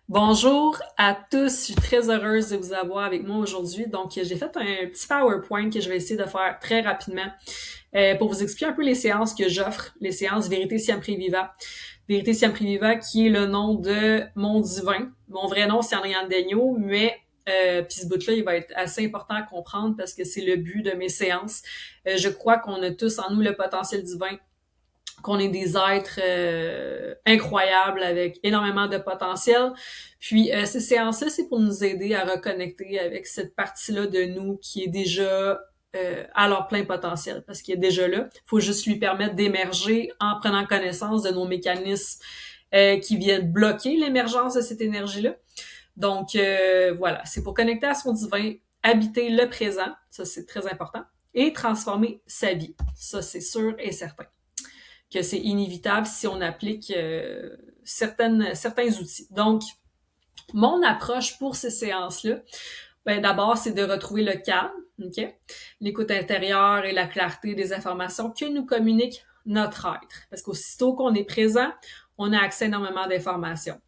Bonjour à tous, je suis très heureuse de vous avoir avec moi aujourd'hui. Donc, j'ai fait un petit PowerPoint que je vais essayer de faire très rapidement pour vous expliquer un peu les séances que j'offre, les séances Vérité Siempre Viva. Vérité Siempre Viva qui est le nom de mon divin. Mon vrai nom, c'est Andréane Daigneault, mais puis ce bout-là, il va être assez important à comprendre parce que c'est le but de mes séances. Je crois qu'on a tous en nous le potentiel divin, qu'on est des êtres incroyables avec énormément de potentiel. Puis ces séances-là, c'est pour nous aider à reconnecter avec cette partie-là de nous qui est déjà à leur plein potentiel, parce qu'il est déjà là. Il faut juste lui permettre d'émerger en prenant connaissance de nos mécanismes qui viennent bloquer l'émergence de cette énergie-là. Donc voilà, c'est pour connecter à son divin, habiter le présent, ça c'est très important, et transformer sa vie. Ça c'est sûr et certain que c'est inévitable si on applique certains outils. Donc, mon approche pour ces séances-là, ben d'abord, c'est de retrouver le calme, ok, l'écoute intérieure et la clarté des informations que nous communique notre être. Parce qu'aussitôt qu'on est présent, on a accès à énormément d'informations.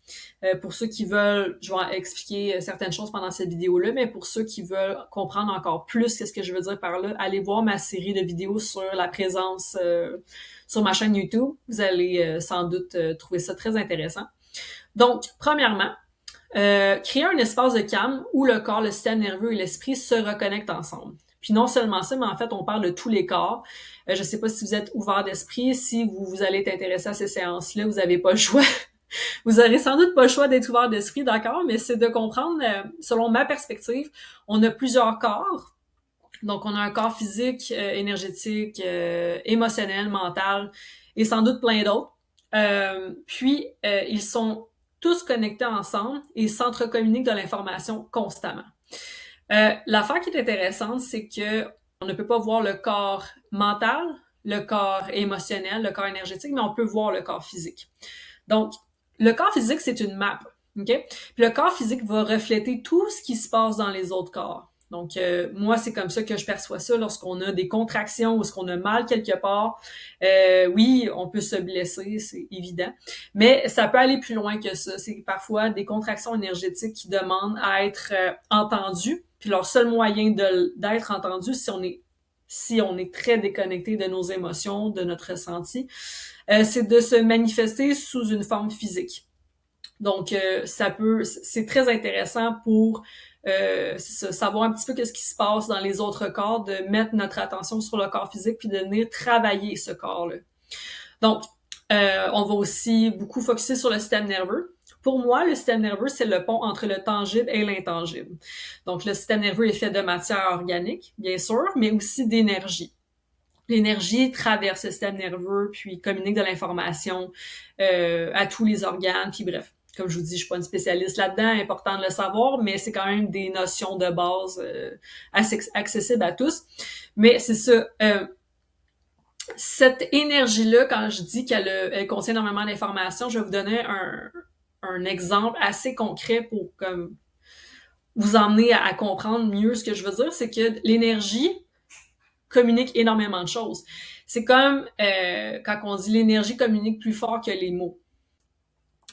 Pour ceux qui veulent, je vais expliquer certaines choses pendant cette vidéo-là, mais pour ceux qui veulent comprendre encore plus qu'est-ce que je veux dire par là, allez voir ma série de vidéos sur la présence sur ma chaîne YouTube. Vous allez sans doute trouver ça très intéressant. Donc, premièrement, créer un espace de calme où le corps, le système nerveux et l'esprit se reconnectent ensemble. Puis non seulement ça, mais en fait, on parle de tous les corps. Je ne sais pas si vous êtes ouvert d'esprit, si vous allez être intéressé à ces séances-là, vous n'avez pas le choix. Vous aurez sans doute pas le choix d'être ouvert d'esprit, d'accord, mais c'est de comprendre, selon ma perspective, on a plusieurs corps. Donc, on a un corps physique, énergétique, émotionnel, mental et sans doute plein d'autres. Puis, ils sont tous connectés ensemble et s'entrecommuniquent de l'information constamment. L'affaire qui est intéressante, c'est que on ne peut pas voir le corps mental, le corps émotionnel, le corps énergétique, mais on peut voir le corps physique. Donc, le corps physique, c'est une map, ok? Puis le corps physique va refléter tout ce qui se passe dans les autres corps. Donc, moi, c'est comme ça que je perçois ça lorsqu'on a des contractions ou lorsqu'on a mal quelque part. Oui, on peut se blesser, c'est évident, mais ça peut aller plus loin que ça. C'est parfois des contractions énergétiques qui demandent à être entendues. Puis leur seul moyen d'être entendu, si on est très déconnecté de nos émotions, de notre ressenti, c'est de se manifester sous une forme physique. Donc, c'est très intéressant pour savoir un petit peu qu'est-ce qui se passe dans les autres corps, de mettre notre attention sur le corps physique puis de venir travailler ce corps-là. Donc, on va aussi beaucoup focuser sur le système nerveux. Pour moi, le système nerveux, c'est le pont entre le tangible et l'intangible. Donc, le système nerveux est fait de matière organique, bien sûr, mais aussi d'énergie. L'énergie traverse le système nerveux, puis communique de l'information à tous les organes, puis bref. Comme je vous dis, je suis pas une spécialiste là-dedans, important de le savoir, mais c'est quand même des notions de base assez accessibles à tous. Mais c'est ça, cette énergie-là, quand je dis elle contient énormément d'informations, je vais vous donner un exemple assez concret pour comme vous emmener à comprendre mieux ce que je veux dire, c'est que l'énergie communique énormément de choses. C'est comme quand on dit l'énergie communique plus fort que les mots.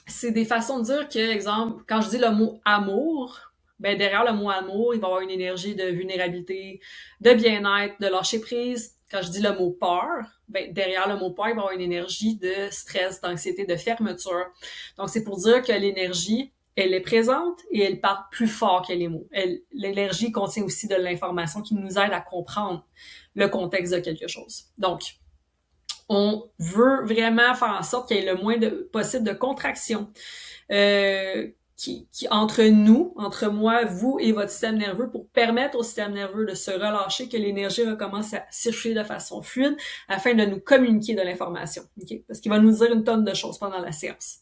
C'est des façons de dire que, exemple, quand je dis le mot amour, ben derrière le mot amour, il va y avoir une énergie de vulnérabilité, de bien-être, de lâcher prise. Quand je dis le mot peur, ben derrière le mot peur, il va y avoir une énergie de stress, d'anxiété, de fermeture. Donc c'est pour dire que l'énergie, elle est présente et elle parle plus fort que les mots. L'énergie contient aussi de l'information qui nous aide à comprendre le contexte de quelque chose. Donc, on veut vraiment faire en sorte qu'il y ait le moins possible de contraction qui entre nous, entre moi, vous et votre système nerveux pour permettre au système nerveux de se relâcher, que l'énergie recommence à circuler de façon fluide afin de nous communiquer de l'information. Okay? Parce qu'il va nous dire une tonne de choses pendant la séance.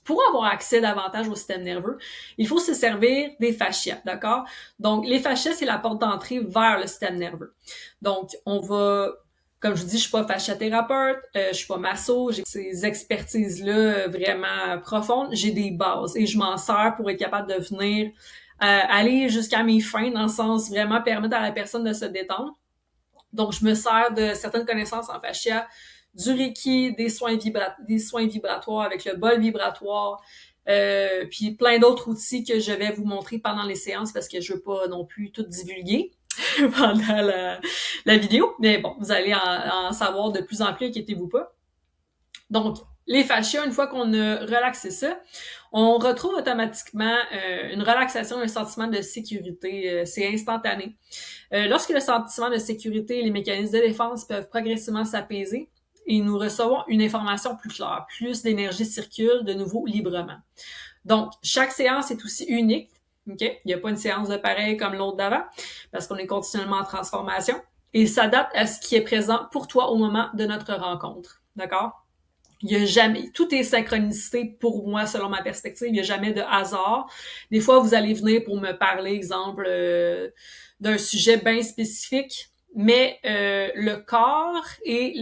Pour avoir accès davantage au système nerveux, il faut se servir des fascias, d'accord? Donc, les fascias, c'est la porte d'entrée vers le système nerveux. Donc, on va, comme je vous dis, je suis pas fasciathérapeute, je suis pas masso, j'ai ces expertises-là vraiment profondes, j'ai des bases et je m'en sers pour être capable de venir aller jusqu'à mes fins, dans le sens vraiment permettre à la personne de se détendre. Donc, je me sers de certaines connaissances en fascia du Reiki, des soins vibratoires avec le bol vibratoire, puis plein d'autres outils que je vais vous montrer pendant les séances parce que je veux pas non plus tout divulguer pendant la vidéo. Mais bon, vous allez en savoir de plus en plus, inquiétez-vous pas. Donc, les fascias, une fois qu'on a relaxé ça, on retrouve automatiquement une relaxation, un sentiment de sécurité. C'est instantané. Lorsque le sentiment de sécurité et les mécanismes de défense peuvent progressivement s'apaiser, et nous recevons une information plus claire, plus d'énergie circule de nouveau librement. Donc, chaque séance est aussi unique. Okay? Il n'y a pas une séance de pareil comme l'autre d'avant, parce qu'on est continuellement en transformation, et s'adapte à ce qui est présent pour toi au moment de notre rencontre. D'accord? Il y a jamais, tout est synchronicité pour moi, selon ma perspective. Il y a jamais de hasard. Des fois, vous allez venir pour me parler, exemple, d'un sujet bien spécifique, mais le corps et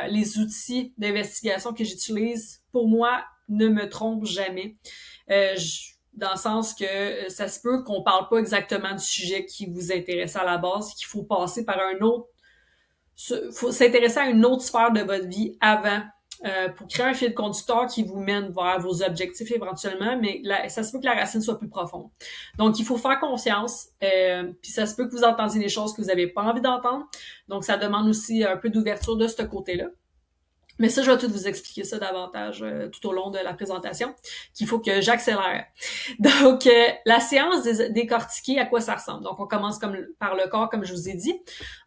les outils d'investigation que j'utilise, pour moi, ne me trompent jamais. Dans le sens que ça se peut qu'on parle pas exactement du sujet qui vous intéresse à la base, qu'il faut passer par un autre, faut s'intéresser à une autre sphère de votre vie avant pour créer un fil conducteur qui vous mène vers vos objectifs éventuellement, mais ça se peut que la racine soit plus profonde. Donc, il faut faire confiance, puis ça se peut que vous entendiez des choses que vous n'avez pas envie d'entendre. Donc, ça demande aussi un peu d'ouverture de ce côté-là. Mais ça, je vais tout vous expliquer ça davantage tout au long de la présentation, qu'il faut que j'accélère. Donc, la séance décortiquée, à quoi ça ressemble? Donc, on commence par le corps, comme je vous ai dit.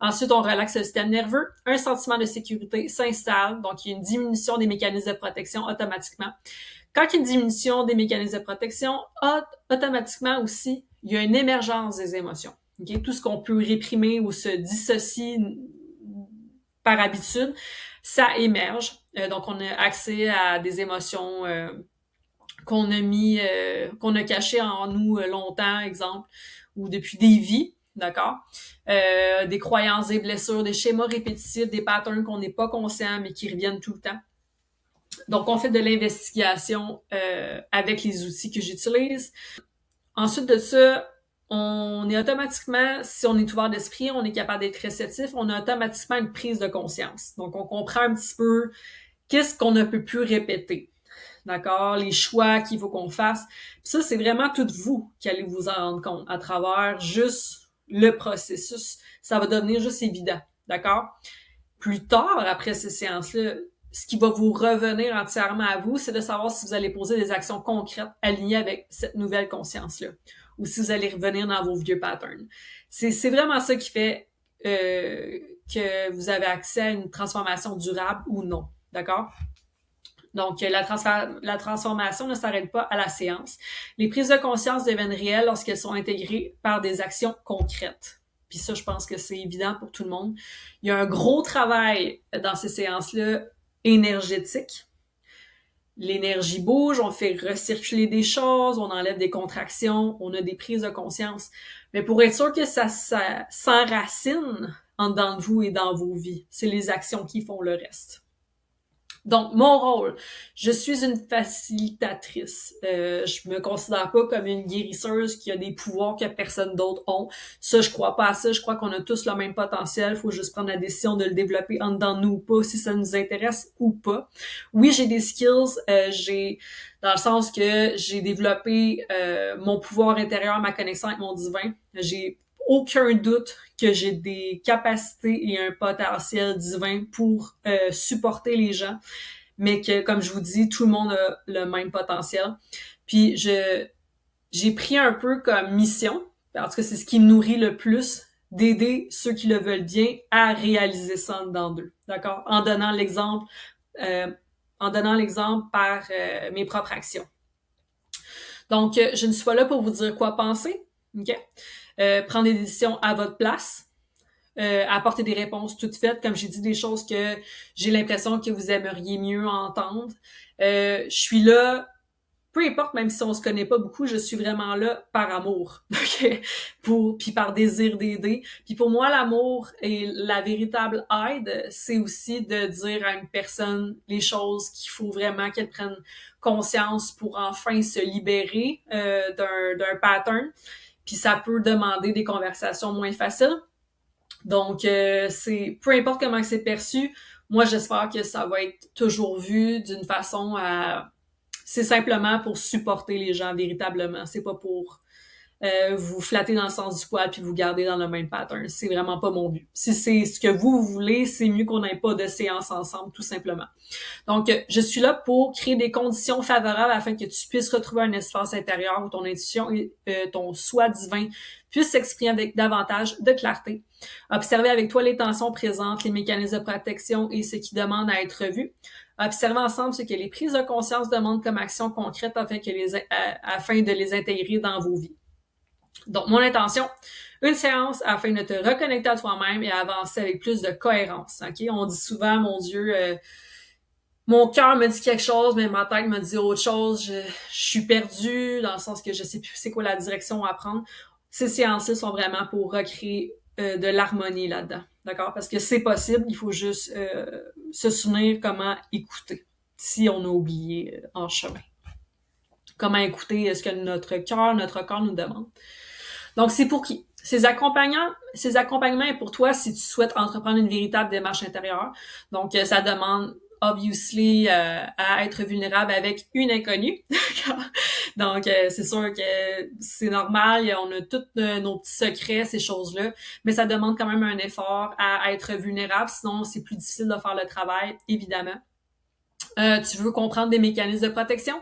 Ensuite, on relaxe le système nerveux. Un sentiment de sécurité s'installe. Donc, il y a une diminution des mécanismes de protection automatiquement. Quand il y a une diminution des mécanismes de protection, automatiquement aussi, il y a une émergence des émotions. Okay? Tout ce qu'on peut réprimer ou se dissocier par habitude, ça émerge. Donc, on a accès à des émotions qu'on a mis, qu'on a cachées en nous longtemps, exemple, ou depuis des vies, d'accord? Des croyances, des blessures, des schémas répétitifs, des patterns qu'on n'est pas conscient, mais qui reviennent tout le temps. Donc, on fait de l'investigation avec les outils que j'utilise. Ensuite de ça, on est automatiquement, si on est ouvert d'esprit, on est capable d'être réceptif, on a automatiquement une prise de conscience. Donc, on comprend un petit peu qu'est-ce qu'on ne peut plus répéter. D'accord? Les choix qu'il faut qu'on fasse. Puis ça, c'est vraiment tout vous qui allez vous en rendre compte à travers juste le processus. Ça va devenir juste évident. D'accord? Plus tard, après ces séances-là, ce qui va vous revenir entièrement à vous, c'est de savoir si vous allez poser des actions concrètes alignées avec cette nouvelle conscience-là ou si vous allez revenir dans vos vieux patterns. C'est vraiment ça qui fait que vous avez accès à une transformation durable ou non. D'accord? Donc, la transformation ne s'arrête pas à la séance. Les prises de conscience deviennent réelles lorsqu'elles sont intégrées par des actions concrètes. Puis ça, je pense que c'est évident pour tout le monde. Il y a un gros travail dans ces séances-là énergétique. L'énergie bouge, on fait recirculer des choses, on enlève des contractions, on a des prises de conscience. Mais pour être sûr que ça s'enracine en dedans de vous et dans vos vies, c'est les actions qui font le reste. Donc, mon rôle, je suis une facilitatrice. Je me considère pas comme une guérisseuse qui a des pouvoirs que personne d'autre ont. Ça, je crois pas à ça. Je crois qu'on a tous le même potentiel. Faut juste prendre la décision de le développer en dedans de nous ou pas, si ça nous intéresse ou pas. Oui, j'ai des skills. Dans le sens que j'ai développé mon pouvoir intérieur, ma connexion avec mon divin. J'ai aucun doute que j'ai des capacités et un potentiel divin pour supporter les gens, mais que, comme je vous dis, tout le monde a le même potentiel. Puis j'ai pris un peu comme mission, parce que c'est ce qui me nourrit le plus, d'aider ceux qui le veulent bien à réaliser ça dedans d'eux, d'accord? En donnant l'exemple par mes propres actions. Donc, je ne suis pas là pour vous dire quoi penser, ok? Prendre des décisions à votre place, apporter des réponses toutes faites, comme j'ai dit, des choses que j'ai l'impression que vous aimeriez mieux entendre. Je suis là, peu importe, même si on se connaît pas beaucoup, je suis vraiment là par amour, ok? Puis par désir d'aider. Puis pour moi, l'amour et la véritable aide, c'est aussi de dire à une personne les choses qu'il faut vraiment qu'elle prenne conscience pour enfin se libérer d'un pattern. Puis ça peut demander des conversations moins faciles. Donc, c'est peu importe comment c'est perçu, Moi, j'espère que ça va être toujours vu d'une façon à... C'est simplement pour supporter les gens véritablement. C'est pas pour vous flatter dans le sens du poil puis vous garder dans le même pattern. C'est vraiment pas mon but. Si c'est ce que vous voulez, c'est mieux qu'on n'ait pas de séance ensemble, tout simplement. Donc, je suis là pour créer des conditions favorables afin que tu puisses retrouver un espace intérieur où ton intuition et ton soi divin puissent s'exprimer avec davantage de clarté. Observer avec toi les tensions présentes, les mécanismes de protection et ce qui demande à être vu. Observer ensemble ce que les prises de conscience demandent comme action concrète afin de les intégrer dans vos vies. Donc, mon intention, une séance afin de te reconnecter à toi-même et avancer avec plus de cohérence. Ok, on dit souvent, mon Dieu, mon cœur me dit quelque chose, mais ma tête me dit autre chose. Je suis perdue, dans le sens que je sais plus c'est quoi la direction à prendre. Ces séances-là sont vraiment pour recréer de l'harmonie là-dedans. D'accord? Parce que c'est possible, il faut juste se souvenir comment écouter si on a oublié en chemin. Comment écouter ce que notre cœur, notre corps nous demande. Donc, c'est pour qui? Ces accompagnements est pour toi si tu souhaites entreprendre une véritable démarche intérieure. Donc, ça demande obviously à être vulnérable avec une inconnue. Donc, c'est sûr que c'est normal, on a tous nos petits secrets, ces choses-là, mais ça demande quand même un effort à être vulnérable, sinon c'est plus difficile de faire le travail, évidemment. Tu veux comprendre des mécanismes de protection.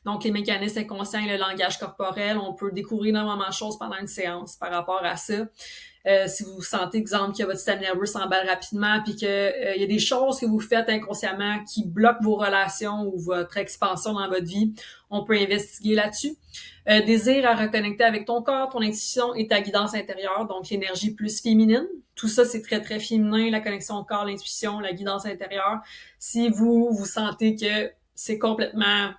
Donc, les mécanismes inconscients et le langage corporel, on peut découvrir énormément de choses pendant une séance par rapport à ça. Si vous sentez, exemple, que votre système nerveux s'emballe rapidement puis que y a des choses que vous faites inconsciemment qui bloquent vos relations ou votre expansion dans votre vie, on peut investiguer là-dessus. Désir à reconnecter avec ton corps, ton intuition et ta guidance intérieure, donc l'énergie plus féminine. Tout ça, c'est très, très féminin, la connexion au corps, l'intuition, la guidance intérieure. Si vous sentez que c'est complètement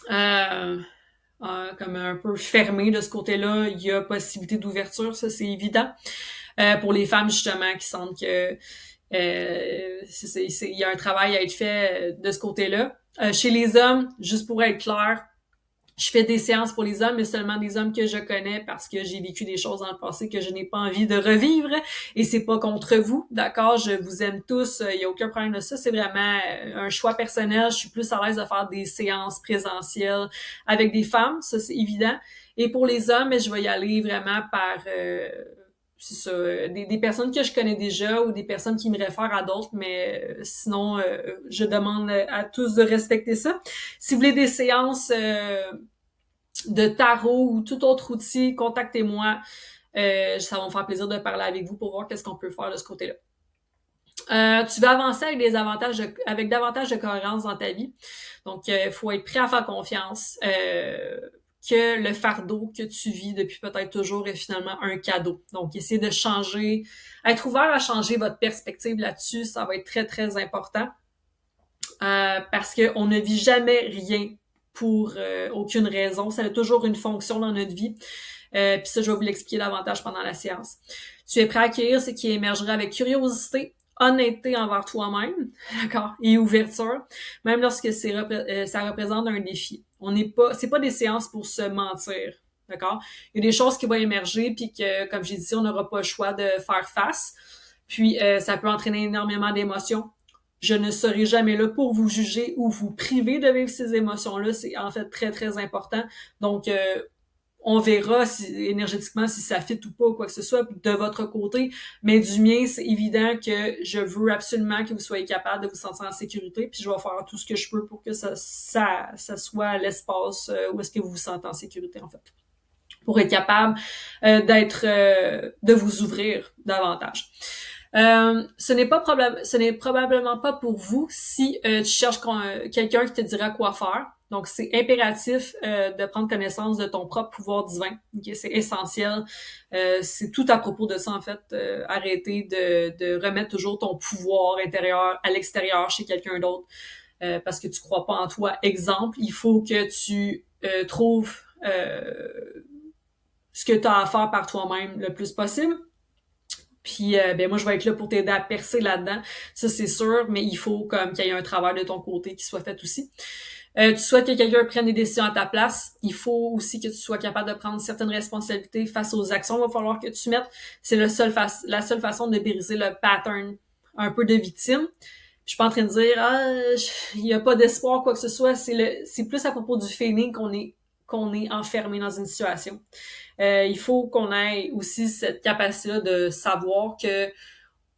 comme un peu fermé de ce côté-là, il y a possibilité d'ouverture, ça c'est évident. Pour les femmes, justement, qui sentent que il y a un travail à être fait de ce côté-là. Chez les hommes, juste pour être clair, je fais des séances pour les hommes, mais seulement des hommes que je connais parce que j'ai vécu des choses dans le passé que je n'ai pas envie de revivre. Et c'est pas contre vous, d'accord? Je vous aime tous, il y a aucun problème de ça. C'est vraiment un choix personnel. Je suis plus à l'aise de faire des séances présentielles avec des femmes, ça c'est évident. Et pour les hommes, je vais y aller vraiment par... c'est ça, des personnes que je connais déjà ou des personnes qui me réfèrent à d'autres, mais sinon, je demande à tous de respecter ça. Si vous voulez des séances de tarot ou tout autre outil, contactez-moi. Ça va me faire plaisir de parler avec vous pour voir qu'est-ce qu'on peut faire de ce côté-là. Tu vas avancer avec davantage de cohérence dans ta vie. Donc, il faut être prêt à faire confiance. Que le fardeau que tu vis depuis peut-être toujours est finalement un cadeau. Donc, essayez de changer, être ouvert à changer votre perspective là-dessus, ça va être très, très important. Parce qu'on ne vit jamais rien pour aucune raison. Ça a toujours une fonction dans notre vie. Puis ça, je vais vous l'expliquer davantage pendant la séance. Tu es prêt à accueillir ce qui émergera avec curiosité, honnêteté envers toi-même, d'accord, et ouverture, même lorsque ça représente un défi. C'est pas des séances pour se mentir, d'accord? Il y a des choses qui vont émerger, puis que, comme j'ai dit, on n'aura pas le choix de faire face. Puis ça peut entraîner énormément d'émotions. Je ne serai jamais là pour vous juger ou vous priver de vivre ces émotions-là. C'est en fait très, très important. Donc, on verra énergétiquement si ça fit ou pas ou quoi que ce soit de votre côté. Mais du mien, c'est évident que je veux absolument que vous soyez capable de vous sentir en sécurité. Puis je vais faire tout ce que je peux pour que ça soit l'espace où est-ce que vous vous sentez en sécurité, en fait. Pour être capable de vous ouvrir davantage. Ce n'est probablement pas pour vous si tu cherches quelqu'un qui te dira quoi faire. Donc, c'est impératif de prendre connaissance de ton propre pouvoir divin. Okay? C'est essentiel. C'est tout à propos de ça, en fait. Arrêter de remettre toujours ton pouvoir intérieur à l'extérieur chez quelqu'un d'autre parce que tu crois pas en toi. Exemple, il faut que tu trouves ce que tu as à faire par toi-même le plus possible. Puis moi je vais être là pour t'aider à percer là-dedans, ça c'est sûr, mais il faut comme qu'il y ait un travail de ton côté qui soit fait aussi. Tu souhaites que quelqu'un prenne des décisions à ta place, il faut aussi que tu sois capable de prendre certaines responsabilités face aux actions qu'il va falloir que tu mettes. C'est la seule façon de briser le pattern un peu de victime. Je suis pas en train de dire il y a pas d'espoir quoi que ce soit. C'est plus à propos du feeling qu'on est enfermé dans une situation. Il faut qu'on ait aussi cette capacité de savoir que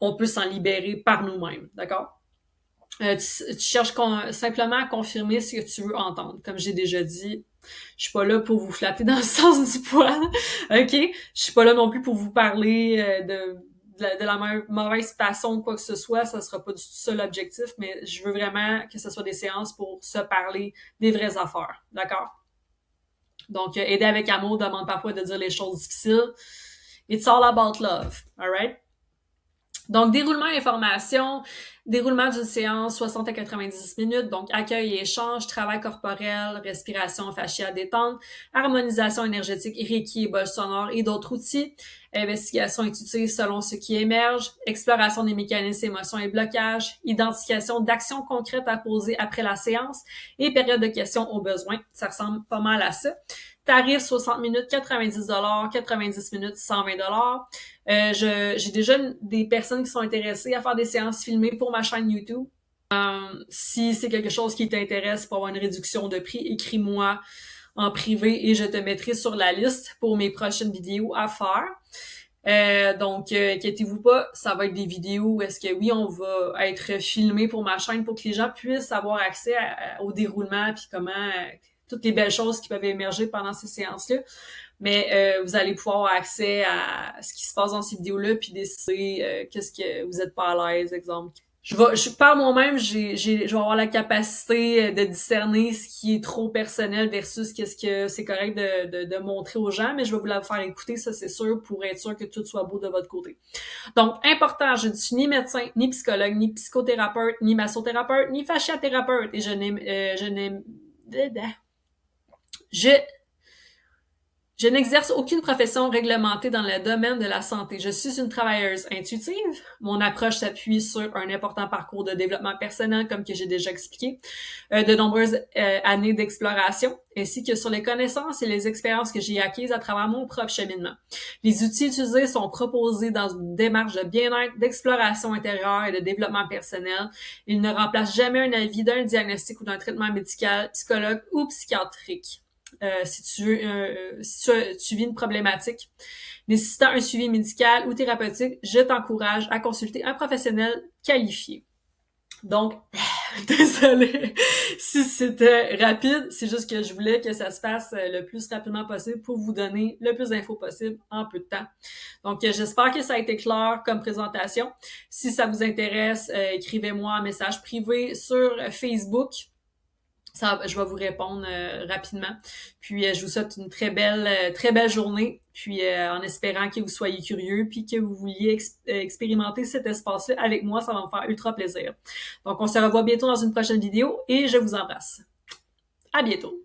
on peut s'en libérer par nous-mêmes, d'accord? Tu cherches simplement à confirmer ce que tu veux entendre. Comme j'ai déjà dit, je suis pas là pour vous flatter dans le sens du poil, ok? Je suis pas là non plus pour vous parler de la mauvaise façon ou quoi que ce soit. Ça sera pas du tout ça l'objectif, mais je veux vraiment que ce soit des séances pour se parler des vraies affaires, d'accord? Donc, aider avec amour demande parfois de dire les choses difficiles. It's all about love, alright? Donc, déroulement information, déroulement d'une séance 60 à 90 minutes, donc accueil et échange, travail corporel, respiration faciale détente, harmonisation énergétique, Reiki et bol sonore et d'autres outils, investigation intuitive selon ce qui émerge, exploration des mécanismes, émotions et blocages, identification d'actions concrètes à poser après la séance et période de questions aux besoins. Ça ressemble pas mal à ça. Tarif 60 minutes, 90 90 minutes, 120 j'ai déjà des personnes qui sont intéressées à faire des séances filmées pour ma chaîne YouTube. Si c'est quelque chose qui t'intéresse pour avoir une réduction de prix, écris-moi en privé et je te mettrai sur la liste pour mes prochaines vidéos à faire. Donc, inquiétez-vous pas, ça va être des vidéos où est-ce que oui, on va être filmé pour ma chaîne pour que les gens puissent avoir accès au déroulement puis comment toutes les belles choses qui peuvent émerger pendant ces séances-là. Mais vous allez pouvoir avoir accès à ce qui se passe dans ces vidéos-là puis décider qu'est-ce que vous êtes pas à l'aise, exemple. Par moi-même, je vais avoir la capacité de discerner ce qui est trop personnel versus qu'est-ce que c'est correct de montrer aux gens, mais je vais vous la faire écouter, ça c'est sûr, pour être sûr que tout soit beau de votre côté. Donc, important, je ne suis ni médecin, ni psychologue, ni psychothérapeute, ni massothérapeute, ni fasciathérapeute, et je n'exerce aucune profession réglementée dans le domaine de la santé. Je suis une travailleuse intuitive. Mon approche s'appuie sur un important parcours de développement personnel, comme que j'ai déjà expliqué, de nombreuses années d'exploration, ainsi que sur les connaissances et les expériences que j'ai acquises à travers mon propre cheminement. Les outils utilisés sont proposés dans une démarche de bien-être, d'exploration intérieure et de développement personnel. Ils ne remplacent jamais un avis d'un diagnostic ou d'un traitement médical, psychologue ou psychiatrique. Si tu vis une problématique nécessitant un suivi médical ou thérapeutique, je t'encourage à consulter un professionnel qualifié. Donc, désolée si c'était rapide, c'est juste que je voulais que ça se fasse le plus rapidement possible pour vous donner le plus d'infos possible en peu de temps. Donc, j'espère que ça a été clair comme présentation. Si ça vous intéresse, écrivez-moi un message privé sur Facebook. Je vais vous répondre rapidement. Puis je vous souhaite une très belle journée. Puis en espérant que vous soyez curieux, puis que vous vouliez expérimenter cet espace-là avec moi, ça va me faire ultra plaisir. Donc on se revoit bientôt dans une prochaine vidéo et je vous embrasse. À bientôt.